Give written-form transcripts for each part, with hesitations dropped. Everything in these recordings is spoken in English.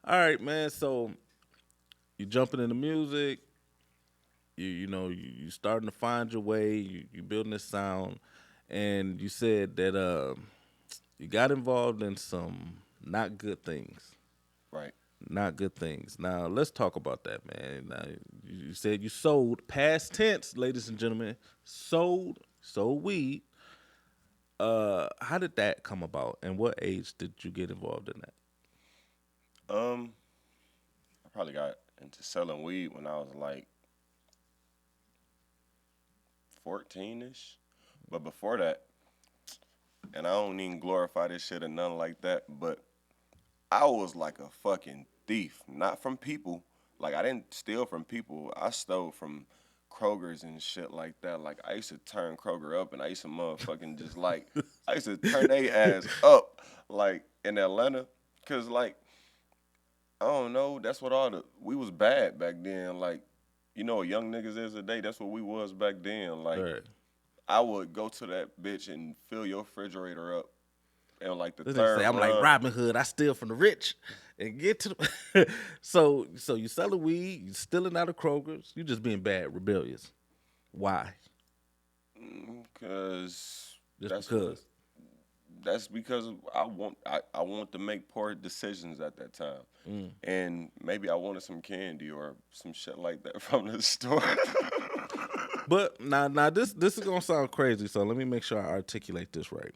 All right, man. So you jumping into music. You starting to find your way. You building this sound, and you said that you got involved in some not good things. Right. Not good things. Now let's talk about that, man. Now, you said you sold past tense, ladies and gentlemen. Sold weed. How did that come about, and what age did you get involved in that? Um, I probably got into selling weed when I was like 14 ish. But before that, and I don't even glorify this shit or nothing like that, but I was like a fucking thief. Not from people. Like I didn't steal from people. I stole from Kroger's and shit like that. Like I used to turn Kroger up and I used to motherfucking just like I used to turn they ass up like in Atlanta. Cause like I don't know, that's what all the we was bad back then. Like, you know what young niggas is today, that's what we was back then. All Like right. I would go to that bitch and fill your refrigerator up and like the Let's just third say I'm like run. Robin Hood. I steal from the rich and get to the. So you selling weed, you stealing out of Kroger's. You just being bad, rebellious. Why? Cause Just that's what because. that's because I want to make poor decisions at that time. Mm. And maybe I wanted some candy or some shit like that from the store. But now this is gonna sound crazy. So let me make sure I articulate this right.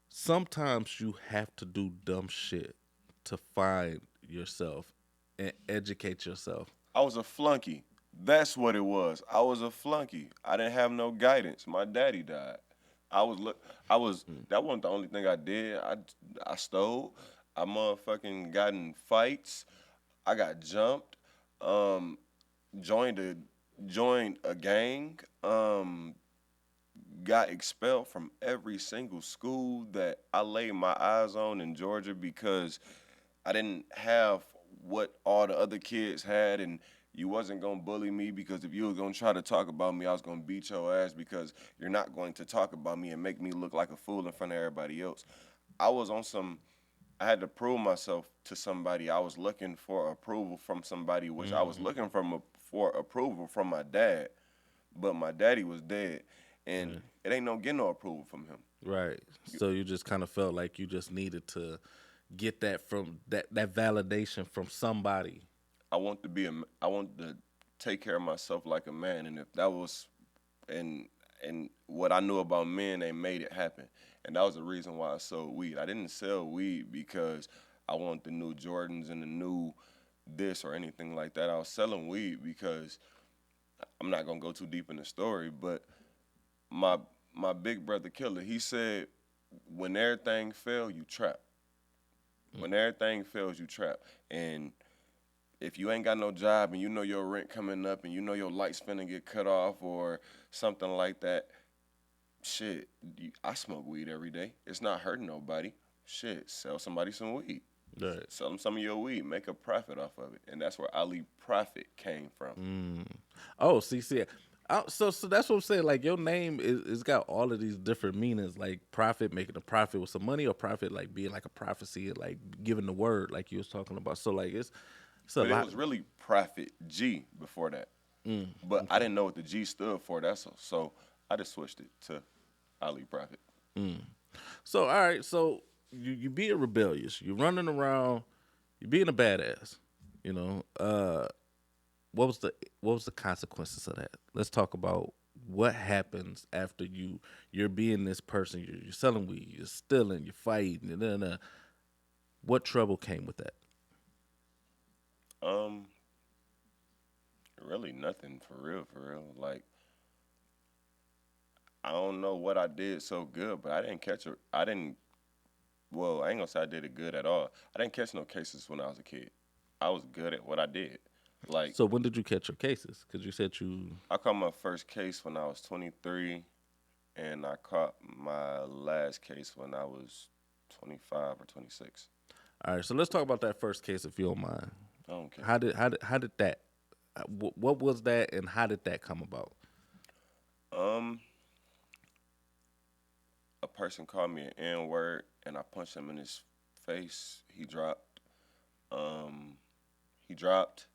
Sometimes you have to do dumb shit to find yourself and educate yourself. I was a flunky. That's what it was. I was a flunky. I didn't have no guidance. My daddy died. I was look. I was. Mm. That wasn't the only thing I did. I stole. I motherfucking got in fights. I got jumped. Um, joined a joined a gang. Got expelled from every single school that I laid my eyes on in Georgia because I didn't have what all the other kids had, and you wasn't gonna bully me because if you was gonna try to talk about me, I was gonna beat your ass because you're not going to talk about me and make me look like a fool in front of everybody else. I was on some. I had to prove myself to somebody. I was looking for approval from somebody, which I was Mm-hmm. looking for approval from my dad, but my daddy was dead, and Right. it ain't no getting no approval from him. Right. So you just kind of felt like you just needed to get that from that validation from somebody. I want to take care of myself like a man, and if that was and and what I knew about men, they made it happen, and that was the reason why I sold weed. I didn't sell weed because I want the new Jordans and the new this or anything like that. I was selling weed because I'm not gonna go too deep in the story, but my my big brother killer, he said, when everything fail, you trap. When everything fails, you trap, and if you ain't got no job and you know your rent coming up and you know your lights finna get cut off or something like that, shit, I smoke weed every day. It's not hurting nobody. Shit, sell somebody some weed. Right. Sell them some of your weed. Make a profit off of it. And that's where Ali Profit came from. Mm. Oh, see. So that's what I'm saying. Like your name is got all of these different meanings, like profit, making a profit with some money, or profit like being like a prophecy, and like giving the word, like you was talking about. So like it's a But it lot. was really Profit G before that. Mm. But I Okay. didn't know what the G stood for. So I just switched it to Ali Profit. Mm. So all right, so you being rebellious, you running around, you being a badass. You know, what was the consequences of that? Let's talk about what happens after you're being this person. You're selling weed, you're stealing, you're fighting, and then what trouble came with that? Um, Really nothing for real, for real. Like I don't know what I did so good, but I didn't catch a. I didn't. Well, I ain't gonna say I did it good at all. I didn't catch no cases when I was a kid. I was good at what I did. Like So when did you catch your cases? Because you said you. I caught my first case when I was 23, and I caught my last case when I was 25 or 26. All right, so let's talk about that first case if you don't mind. I don't care. How did that? What was that, and how did that come about? Um, a person called me an N word, and I punched him in his face. He dropped. He dropped,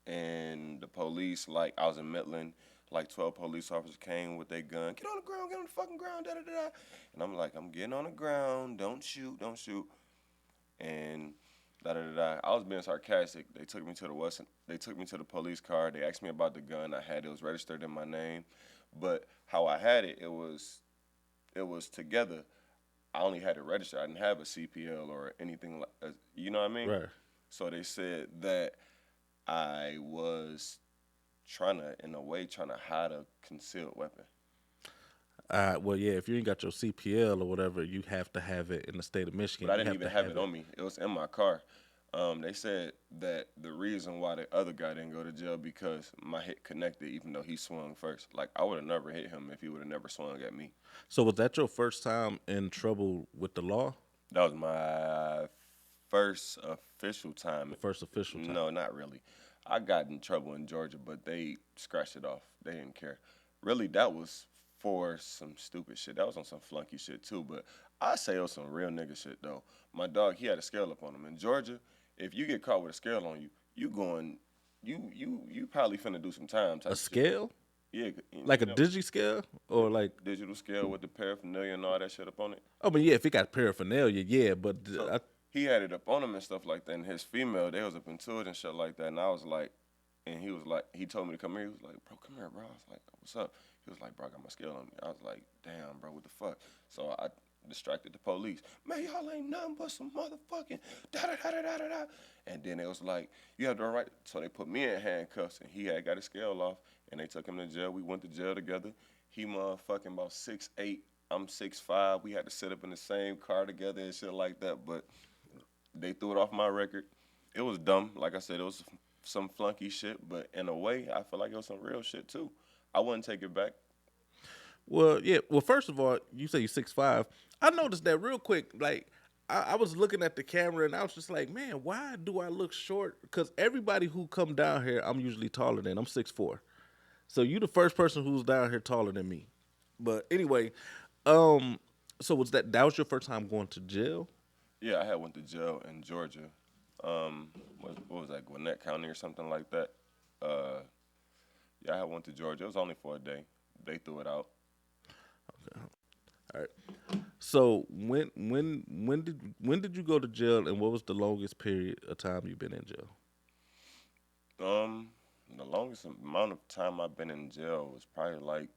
and the police, like, I was in Midland, like 12 police officers came with their gun. Get on the ground, get on the fucking ground, da da da da. And I'm like, I'm getting on the ground. Don't shoot, don't shoot. And da da da da. I was being sarcastic. They took me to the Western. They took me to the police car. They asked me about the gun I had. It was registered in my name, but how I had it, it was together. I only had it registered. I didn't have a CPL or anything like. You know what I mean? Right. So they said that I was trying to, in a way, trying to hide a concealed weapon. Well, yeah, if you ain't got your CPL or whatever, you have to have it in the state of Michigan. But I You didn't even have it on me. It was in my car. They said that the reason why the other guy didn't go to jail because my hit connected, even though he swung first. Like, I would have never hit him if he would have never swung at me. So was that your first time in trouble with the law? That was my first official time. First official time? No, not really. I got in trouble in Georgia, but they scratched it off. They didn't care. Really, that was for some stupid shit. That was on some flunky shit too, but I say it was some real nigga shit though. My dog, he had a scale up on him. In Georgia, if you get caught with a scale on you, you probably finna do some time. A scale? Yeah. Like a digi scale? Or like digital scale with the paraphernalia and all that shit up on it? Oh, but yeah, if it got paraphernalia, yeah, but So, he had it up on him and stuff like that, and his female, they was up into it and shit like that, and I was like, and he was like, he told me to come here, he was like, bro, come here, bro. I was like, what's up? He was like, bro, I got my scale on me. I was like, damn, bro, what the fuck? So I distracted the police. Man, y'all ain't nothing but some motherfucking da-da-da-da-da-da. And then it was like, you have the right. So they put me in handcuffs, and he had got his scale off, and they took him to jail. We went to jail together. He motherfucking about 6'8". I'm 6'5". We had to sit up in the same car together and shit like that, but they threw it off my record. It was dumb. Like I said, it was some flunky shit, but in a way, I feel like it was some real shit too. I wouldn't take it back. Well, yeah. Well, first of all, you say you're 6'5". I noticed that real quick. Like, I was looking at the camera and I was just like, man, why do I look short? Because everybody who come down here, I'm usually taller than. I'm 6'4". So you the first person who's down here taller than me. But anyway, so that was your first time going to jail? Yeah, I had went to jail in Georgia. What was that, Gwinnett County or something like that? Yeah, I had went to Georgia. It was only for a day. They threw it out. Okay. All right. So when did you go to jail, and what was the longest period of time you've been in jail? The longest amount of time I've been in jail was probably like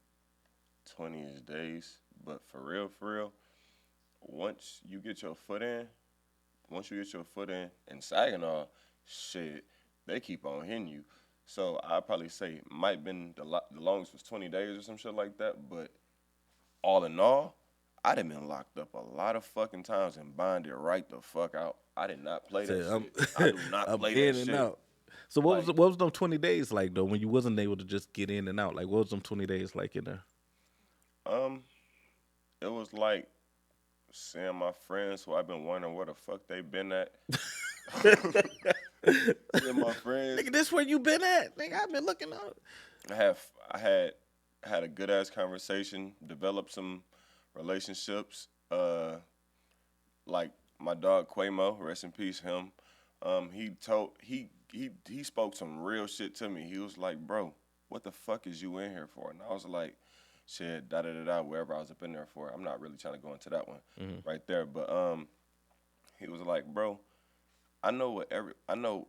20-ish days. But for real, once you get your foot in Saginaw, shit, they keep on hitting you. So I'd probably say might been the longest was 20 days or some shit like that. But all in all, I done been locked up a lot of fucking times and bonded right the fuck out. I did not play that shit. I do not play that shit. Out. So what was them 20 days like though when you wasn't able to just get in and out? Like what was them 20 days like in there? It was like seeing my friends who I've been wondering where the fuck they been at. Seeing my friends. Nigga, this where you been at? Nigga, I've been looking up. I had a good ass conversation, developed some relationships. Like my dog Quamo, rest in peace, him. He spoke some real shit to me. He was like, bro, what the fuck is you in here for? And I was like, shit, da-da-da-da, wherever I was up in there for. I'm not really trying to go into that one right there. But he was like, bro, I know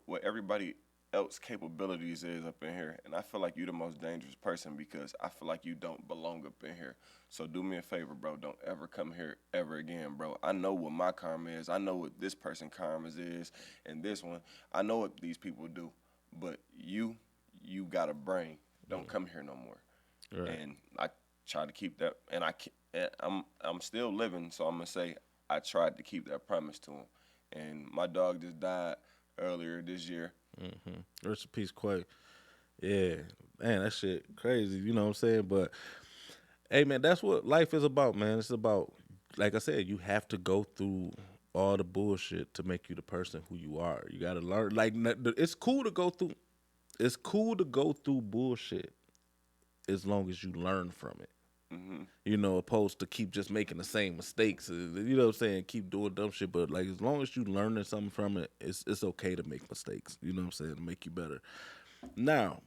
what everybody else capabilities is up in here. And I feel like you're the most dangerous person because I feel like you don't belong up in here. So do me a favor, bro. Don't ever come here ever again, bro. I know what my karma is. I know what this person karma's is and this one. I know what these people do. But you got a brain. Don't come here no more. Right. And I try to keep that. And I'm still living, so I'm going to say I tried to keep that promise to him. And my dog just died earlier this year. Mm-hmm. Rest in peace, Quay. Yeah, man, that shit crazy. You know what I'm saying? But hey, man, that's what life is about, man. It's about, like I said, you have to go through all the bullshit to make you the person who you are. You got to learn. Like, it's cool to go through. It's cool to go through bullshit as long as you learn from it. You know, opposed to keep just making the same mistakes. You know what I'm saying? Keep doing dumb shit, but like as long as you learning something from it, it's okay to make mistakes. You know what I'm saying? To make you better. Now,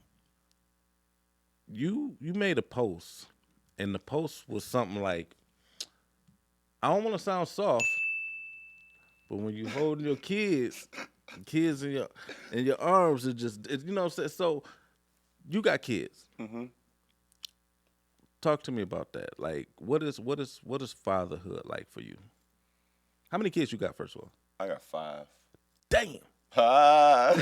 you made a post, and the post was something like, I don't want to sound soft, but when you holding your kids in your arms, you know what I'm saying. So you got kids. Talk to me about that. Like, what is fatherhood like for you? How many kids you got, first of all? I got 5. Damn. Ah.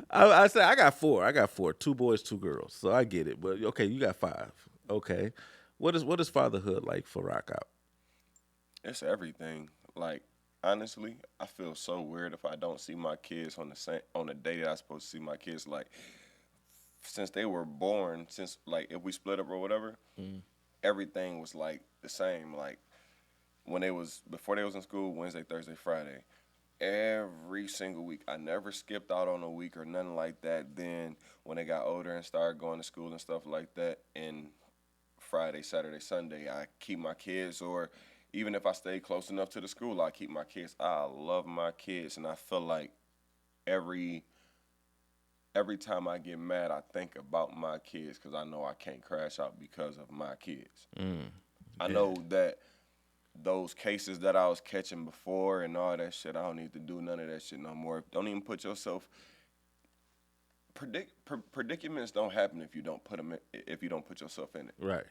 I say I got 4. I got 4. 2 boys, 2 girls. So I get it. But okay, you got 5. Okay. What is fatherhood like for Rockout? It's everything. Like, honestly, I feel so weird if I don't see my kids on the day that I'm supposed to see my kids. Like, since they were born, since like if we split up or whatever, everything was like the same. Like before they was in school, Wednesday, Thursday, Friday, every single week. I never skipped out on a week or nothing like that. Then when they got older and started going to school and stuff like that, and Friday, Saturday, Sunday, I keep my kids, or even if I stay close enough to the school, I keep my kids. I love my kids, and I feel like every time I get mad, I think about my kids because I know I can't crash out because of my kids. I know that those cases that I was catching before and all that shit, I don't need to do none of that shit no more. Don't even put yourself. Predicaments don't happen if you don't put yourself in it. Right.